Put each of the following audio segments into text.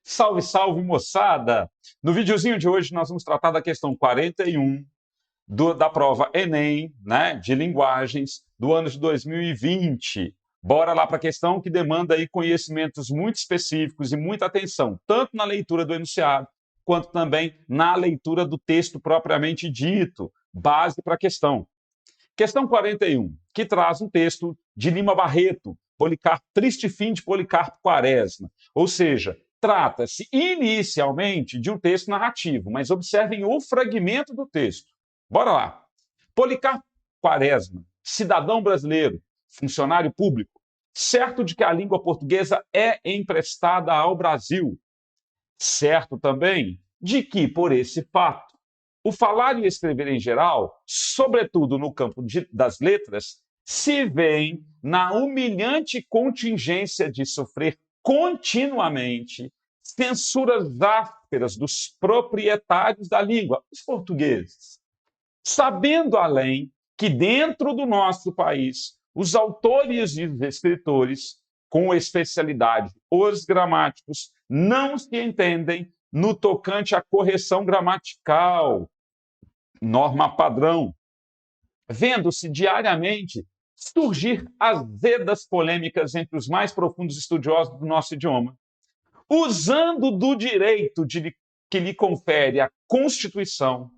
Salve, salve, moçada! No videozinho de hoje nós vamos tratar da questão 41 da prova Enem, né, de linguagens do ano de 2020. Bora lá para a questão que demanda aí conhecimentos muito específicos e muita atenção, tanto na leitura do enunciado, quanto também na leitura do texto propriamente dito, base para a questão. Questão 41, que traz um texto de Lima Barreto, Policarpo, Triste Fim de Policarpo Quaresma. Ou seja, trata-se inicialmente de um texto narrativo, mas observem o fragmento do texto. Bora lá. Policarpo Quaresma, cidadão brasileiro, funcionário público, certo de que a língua portuguesa é emprestada ao Brasil, certo também de que, por esse fato, o falar e escrever em geral, sobretudo no campo das letras, se veem na humilhante contingência de sofrer continuamente censuras ásperas dos proprietários da língua, os portugueses. Sabendo além que dentro do nosso país, os autores e os escritores, com especialidade os gramáticos, não se entendem no tocante à correção gramatical, norma padrão, vendo-se diariamente surgir azedas polêmicas entre os mais profundos estudiosos do nosso idioma, usando do direito que lhe confere a Constituição,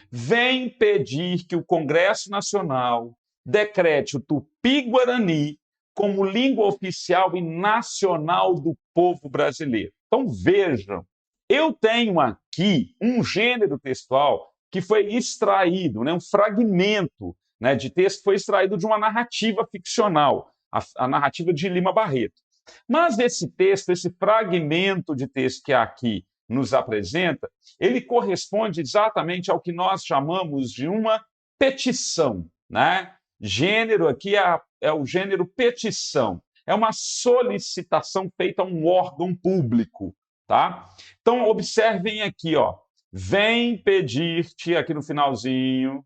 vem pedir que o Congresso Nacional decrete o Tupi-Guarani como língua oficial e nacional do povo brasileiro. Então, vejam, eu tenho aqui um gênero textual que foi extraído, né, um fragmento, né, de texto que foi extraído de uma narrativa ficcional, a narrativa de Lima Barreto. Mas esse texto, esse fragmento de texto que aqui nos apresenta, ele corresponde exatamente ao que nós chamamos de uma petição, né? Gênero aqui é o gênero petição. É uma solicitação feita a um órgão público, tá? Então, observem aqui, ó. Vem pedir-te, aqui no finalzinho,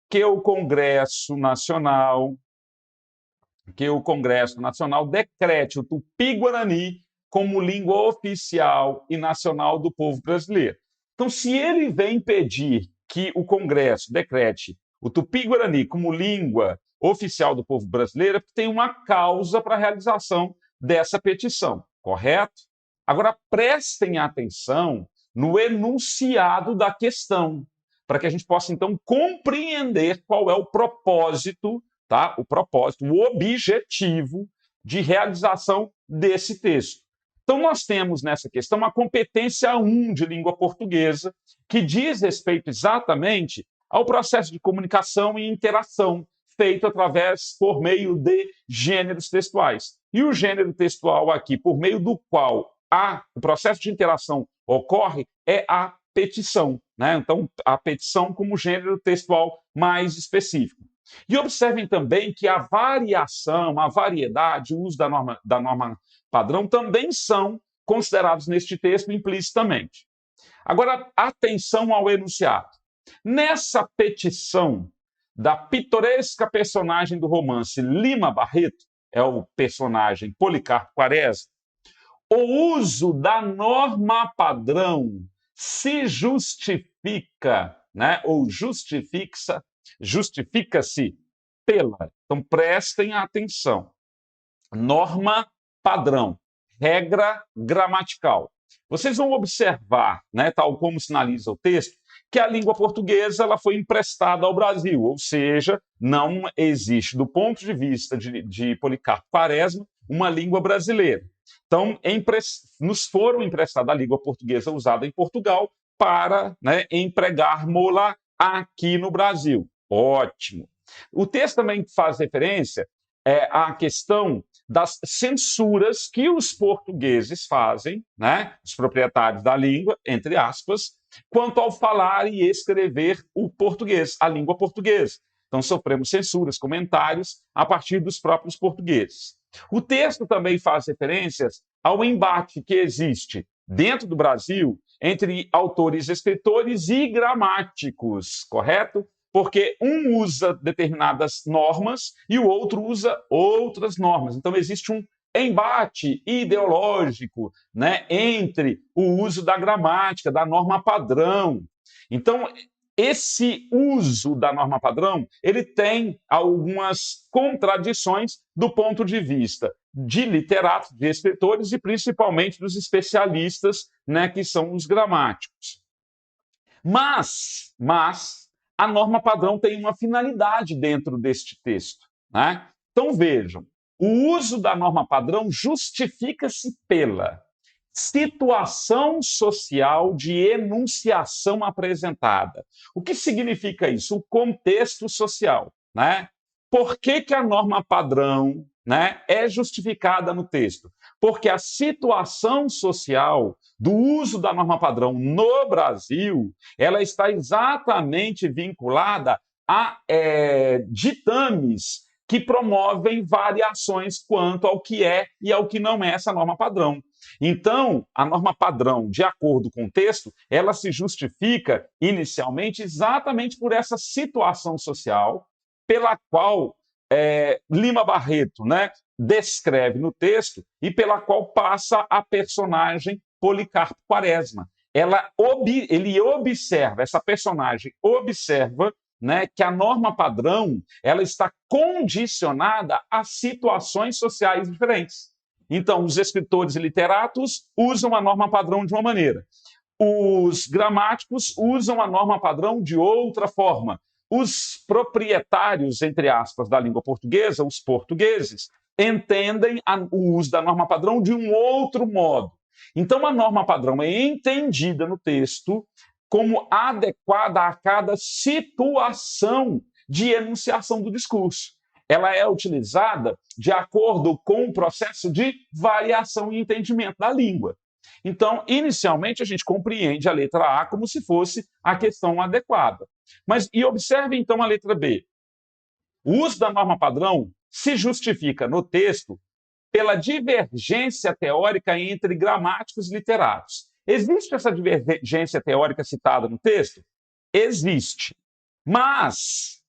que o Congresso Nacional decrete o Tupi-Guarani como língua oficial e nacional do povo brasileiro. Então, se ele vem pedir que o Congresso decrete o Tupi-Guarani como língua oficial do povo brasileiro, tem uma causa para a realização dessa petição, correto? Agora, prestem atenção no enunciado da questão, para que a gente possa, então, compreender qual é o propósito, tá? O propósito, o objetivo de realização desse texto. Então, nós temos nessa questão a competência 1 de língua portuguesa, que diz respeito exatamente ao processo de comunicação e interação feito por meio de gêneros textuais. E o gênero textual aqui, por meio do qual o processo de interação ocorre, é a petição, né? Então, a petição como gênero textual mais específico. E observem também que a variação, a variedade, o uso da norma padrão também são considerados neste texto implicitamente. Agora, atenção ao enunciado. Nessa petição da pitoresca personagem do romance Lima Barreto, é o personagem Policarpo Quaresma, o uso da norma padrão se justifica, né? Ou justifica-se pela. Então, prestem atenção. Norma padrão, regra gramatical. Vocês vão observar, né, tal como sinaliza o texto, que a língua portuguesa ela foi emprestada ao Brasil, ou seja, não existe, do ponto de vista de Policarpo Quaresma, uma língua brasileira. Então, nos foram emprestada a língua portuguesa usada em Portugal para, né, empregarmos-la aqui no Brasil. Ótimo. O texto também faz referência à questão das censuras que os portugueses fazem, né, os proprietários da língua, entre aspas, quanto ao falar e escrever o português, a língua portuguesa. Então, sofremos censuras, comentários a partir dos próprios portugueses. O texto também faz referências ao embate que existe dentro do Brasil entre autores, escritores e gramáticos, correto? Porque um usa determinadas normas e o outro usa outras normas. Então, existe um embate ideológico, né, entre o uso da gramática, da norma padrão. Então, esse uso da norma padrão, ele tem algumas contradições do ponto de vista de literatos, de escritores e principalmente dos especialistas, né, que são os gramáticos. Mas a norma padrão tem uma finalidade dentro deste texto, né? Então vejam, o uso da norma padrão justifica-se pela situação social de enunciação apresentada. O que significa isso? O contexto social, né? Por que a norma padrão, né, é justificada no texto? Porque a situação social do uso da norma padrão no Brasil, ela está exatamente vinculada a ditames que promovem variações quanto ao que é e ao que não é essa norma padrão. Então, a norma padrão, de acordo com o texto, ela se justifica inicialmente exatamente por essa situação social pela qual Lima Barreto, né, descreve no texto e pela qual passa a personagem Policarpo Quaresma. Ele observa, essa personagem observa, né, que a norma padrão ela está condicionada a situações sociais diferentes. Então, os escritores e literatos usam a norma padrão de uma maneira. Os gramáticos usam a norma padrão de outra forma. Os proprietários, entre aspas, da língua portuguesa, os portugueses, entendem o uso da norma padrão de um outro modo. Então, a norma padrão é entendida no texto como adequada a cada situação de enunciação do discurso. Ela é utilizada de acordo com o processo de variação e entendimento da língua. Então, inicialmente, a gente compreende a letra A como se fosse a questão adequada. E observe, então, a letra B. O uso da norma padrão se justifica no texto pela divergência teórica entre gramáticos e literatos. Existe essa divergência teórica citada no texto? Existe. Mas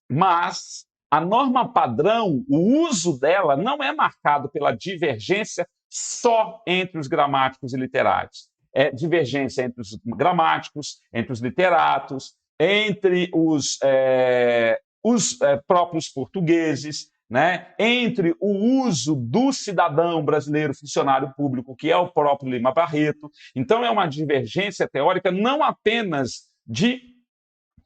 a norma padrão, o uso dela não é marcado pela divergência só entre os gramáticos e literatos. É divergência entre os gramáticos, entre os literatos, entre os próprios portugueses, né? Entre o uso do cidadão brasileiro funcionário público, que é o próprio Lima Barreto. Então, é uma divergência teórica não apenas de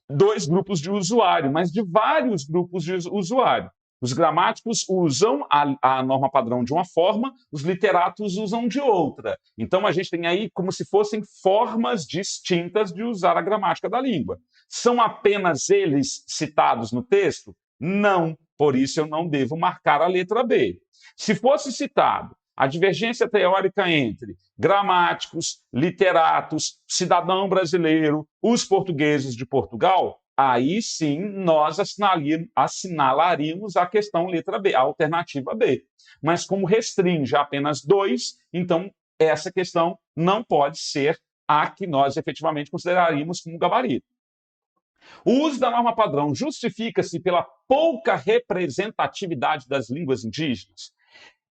dois grupos de usuário, mas de vários grupos de usuário. Os gramáticos usam a norma padrão de uma forma, os literatos usam de outra. Então, a gente tem aí como se fossem formas distintas de usar a gramática da língua. São apenas eles citados no texto? Não. Por isso, eu não devo marcar a letra B. Se fosse citado a divergência teórica entre gramáticos, literatos, cidadão brasileiro, os portugueses de Portugal, aí sim nós assinalaríamos a questão letra B, a alternativa B. Mas como restringe apenas dois, então essa questão não pode ser a que nós efetivamente consideraríamos como gabarito. O uso da norma padrão justifica-se pela pouca representatividade das línguas indígenas.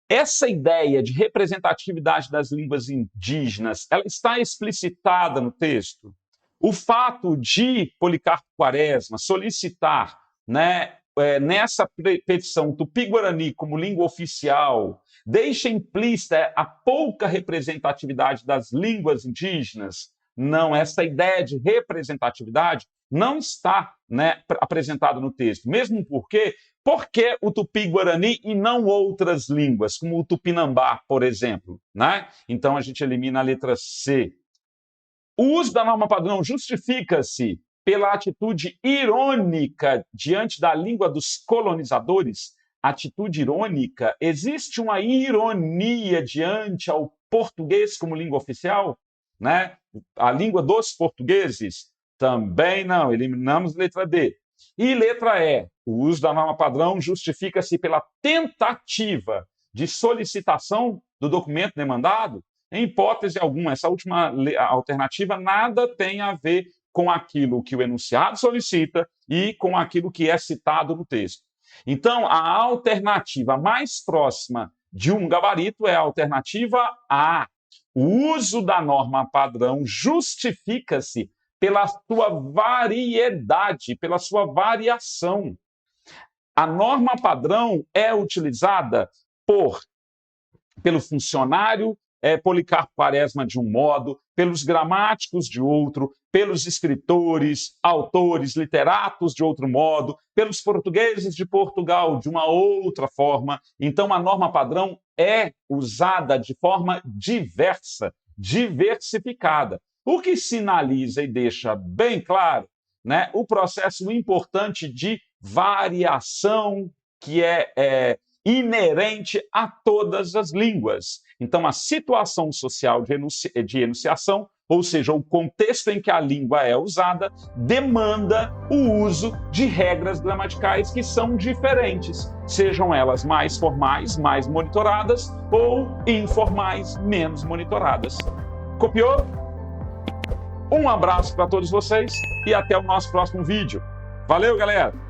Essa ideia de representatividade das línguas indígenas, ela está explicitada no texto. O fato de Policarpo Quaresma solicitar, né, nessa petição Tupi-Guarani como língua oficial, deixa implícita a pouca representatividade das línguas indígenas. Não, essa ideia de representatividade não está, né, apresentada no texto, mesmo porque por que o Tupi-Guarani e não outras línguas, como o Tupinambá, por exemplo? Né? Então, a gente elimina a letra C. O uso da norma padrão justifica-se pela atitude irônica diante da língua dos colonizadores. Atitude irônica? Existe uma ironia diante ao português como língua oficial? Né? A língua dos portugueses? Também não. Eliminamos letra D. E letra E, o uso da norma padrão justifica-se pela tentativa de solicitação do documento demandado? Em hipótese alguma, essa última alternativa nada tem a ver com aquilo que o enunciado solicita e com aquilo que é citado no texto. Então, a alternativa mais próxima de um gabarito é a alternativa A. O uso da norma padrão justifica-se pela sua variedade, pela sua variação. A norma padrão é utilizada pelo funcionário Policarpo Quaresma de um modo, pelos gramáticos de outro, pelos escritores, autores, literatos de outro modo, pelos portugueses de Portugal de uma outra forma. Então, a norma padrão é usada de forma diversa, diversificada, o que sinaliza e deixa bem claro, né, o processo importante de variação que é inerente a todas as línguas. Então, a situação social de enunciação, ou seja, o contexto em que a língua é usada, demanda o uso de regras gramaticais que são diferentes, sejam elas mais formais, mais monitoradas, ou informais, menos monitoradas. Copiou? Um abraço para todos vocês e até o nosso próximo vídeo. Valeu, galera!